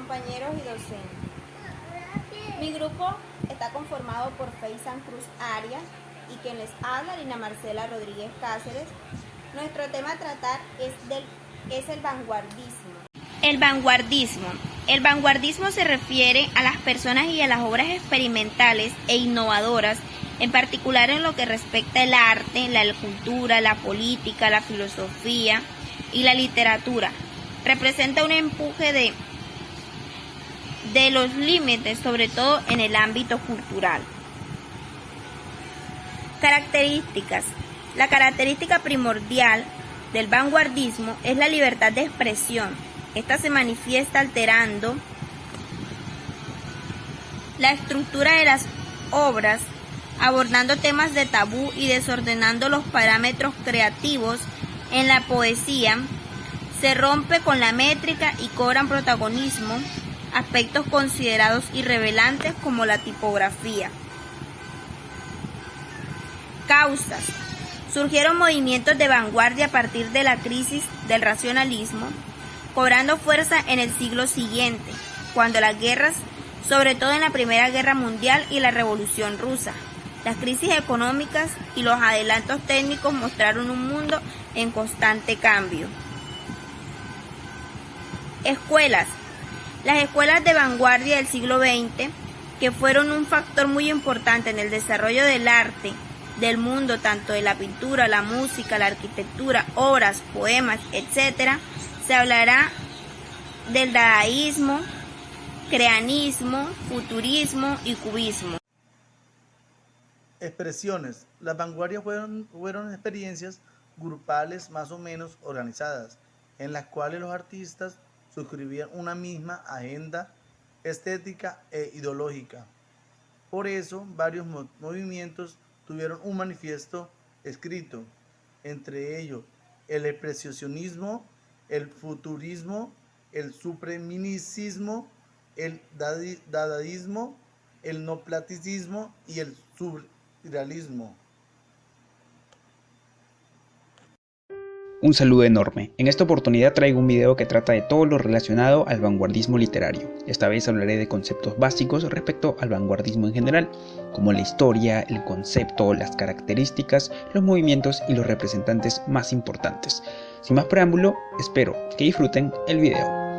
compañeros y docentes. Mi grupo está conformado por Feisan Cruz Arias y quien les habla, Lina Marcela Rodríguez Cáceres. Nuestro tema a tratar es el vanguardismo. El vanguardismo se refiere a las personas y a las obras experimentales e innovadoras, en particular en lo que respecta al arte, la cultura, la política, la filosofía y la literatura. Representa un empuje de los límites, sobre todo en el ámbito cultural. Características. La característica primordial del vanguardismo es la libertad de expresión. Esta se manifiesta alterando la estructura de las obras, abordando temas de tabú y desordenando los parámetros creativos. En la poesía se rompe con la métrica y cobran protagonismo aspectos considerados irrelevantes como la tipografía. Causas. Surgieron movimientos de vanguardia a partir de la crisis del racionalismo, cobrando fuerza en el siglo siguiente, cuando las guerras, sobre todo en la Primera Guerra Mundial y la Revolución Rusa, las crisis económicas y los adelantos técnicos mostraron un mundo en constante cambio. Escuelas. Las escuelas de vanguardia del siglo XX, que fueron un factor muy importante en el desarrollo del arte del mundo, tanto de la pintura, la música, la arquitectura, obras, poemas, etc., se hablará del dadaísmo, creanismo, futurismo y cubismo. Expresiones. Las vanguardias fueron experiencias grupales más o menos organizadas, en las cuales los artistas suscribían una misma agenda estética e ideológica. Por eso, varios movimientos tuvieron un manifiesto escrito, entre ellos el expresionismo, el futurismo, el supremacismo, el dadaísmo, el neoplasticismo y el surrealismo. Un saludo enorme. En esta oportunidad traigo un video que trata de todo lo relacionado al vanguardismo literario. Esta vez hablaré de conceptos básicos respecto al vanguardismo en general, como la historia, el concepto, las características, los movimientos y los representantes más importantes. Sin más preámbulo, espero que disfruten el video.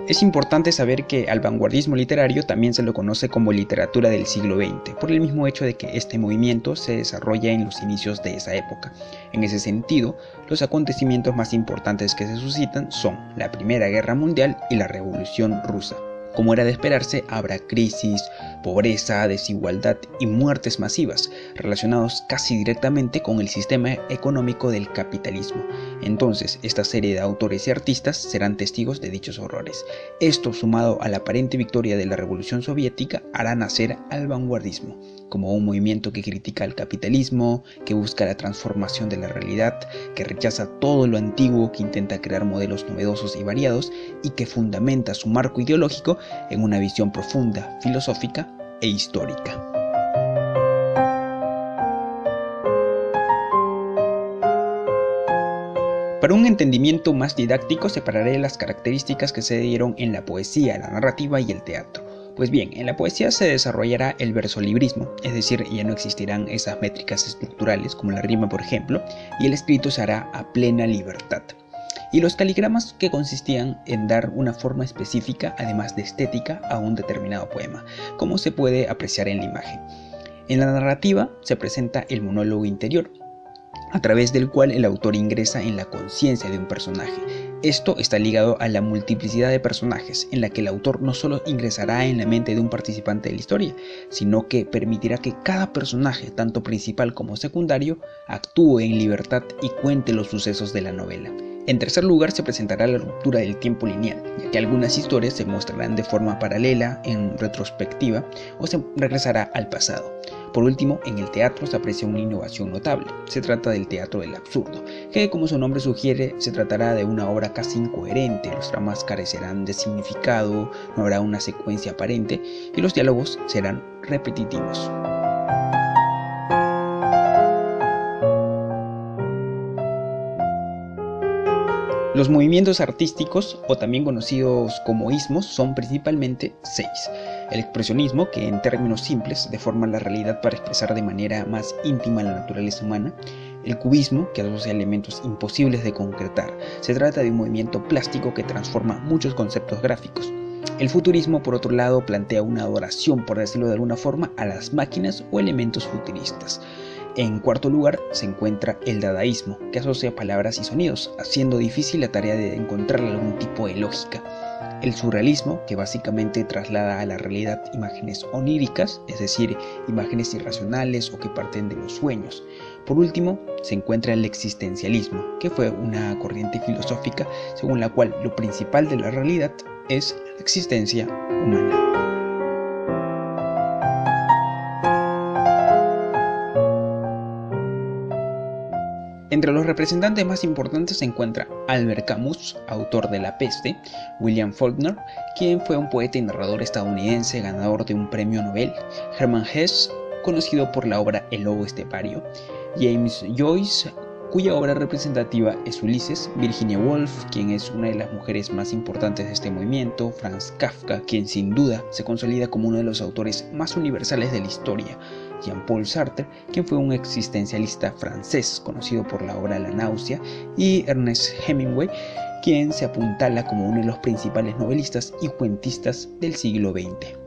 Es importante saber que al vanguardismo literario también se lo conoce como literatura del siglo XX, por el mismo hecho de que este movimiento se desarrolla en los inicios de esa época. En ese sentido, los acontecimientos más importantes que se suscitan son la Primera Guerra Mundial y la Revolución Rusa. Como era de esperarse, habrá crisis, pobreza, desigualdad y muertes masivas, relacionados casi directamente con el sistema económico del capitalismo. Entonces, esta serie de autores y artistas serán testigos de dichos horrores. Esto, sumado a la aparente victoria de la Revolución Soviética, hará nacer al vanguardismo, como un movimiento que critica el capitalismo, que busca la transformación de la realidad, que rechaza todo lo antiguo, que intenta crear modelos novedosos y variados, y que fundamenta su marco ideológico en una visión profunda, filosófica e histórica. Para un entendimiento más didáctico, separaré las características que se dieron en la poesía, la narrativa y el teatro. Pues bien, en la poesía se desarrollará el versolibrismo, es decir, ya no existirán esas métricas estructurales como la rima, por ejemplo, y el escrito se hará a plena libertad. Y los caligramas, que consistían en dar una forma específica, además de estética, a un determinado poema, como se puede apreciar en la imagen. En la narrativa se presenta el monólogo interior, a través del cual el autor ingresa en la conciencia de un personaje. Esto está ligado a la multiplicidad de personajes, en la que el autor no solo ingresará en la mente de un participante de la historia, sino que permitirá que cada personaje, tanto principal como secundario, actúe en libertad y cuente los sucesos de la novela. En tercer lugar, se presentará la ruptura del tiempo lineal, ya que algunas historias se mostrarán de forma paralela, en retrospectiva, o se regresará al pasado. Por último, en el teatro se aprecia una innovación notable. Se trata del teatro del absurdo, que, como su nombre sugiere, se tratará de una obra casi incoherente. Los dramas carecerán de significado, no habrá una secuencia aparente y los diálogos serán repetitivos. Los movimientos artísticos, o también conocidos como ismos, son principalmente 6. El expresionismo, que en términos simples deforma la realidad para expresar de manera más íntima la naturaleza humana. El cubismo, que asocia elementos imposibles de concretar. Se trata de un movimiento plástico que transforma muchos conceptos gráficos. El futurismo, por otro lado, plantea una adoración, por decirlo de alguna forma, a las máquinas o elementos futuristas. En cuarto lugar se encuentra el dadaísmo, que asocia palabras y sonidos, haciendo difícil la tarea de encontrarle algún tipo de lógica. El surrealismo, que básicamente traslada a la realidad imágenes oníricas, es decir, imágenes irracionales o que parten de los sueños. Por último, se encuentra el existencialismo, que fue una corriente filosófica según la cual lo principal de la realidad es la existencia humana. Entre los representantes más importantes se encuentra Albert Camus, autor de La Peste, William Faulkner, quien fue un poeta y narrador estadounidense ganador de un premio Nobel, Hermann Hesse, conocido por la obra El lobo estepario, James Joyce, cuya obra representativa es Ulises, Virginia Woolf, quien es una de las mujeres más importantes de este movimiento, Franz Kafka, quien sin duda se consolida como uno de los autores más universales de la historia, Jean-Paul Sartre, quien fue un existencialista francés conocido por la obra La náusea, y Ernest Hemingway, quien se apuntala como uno de los principales novelistas y cuentistas del siglo XX.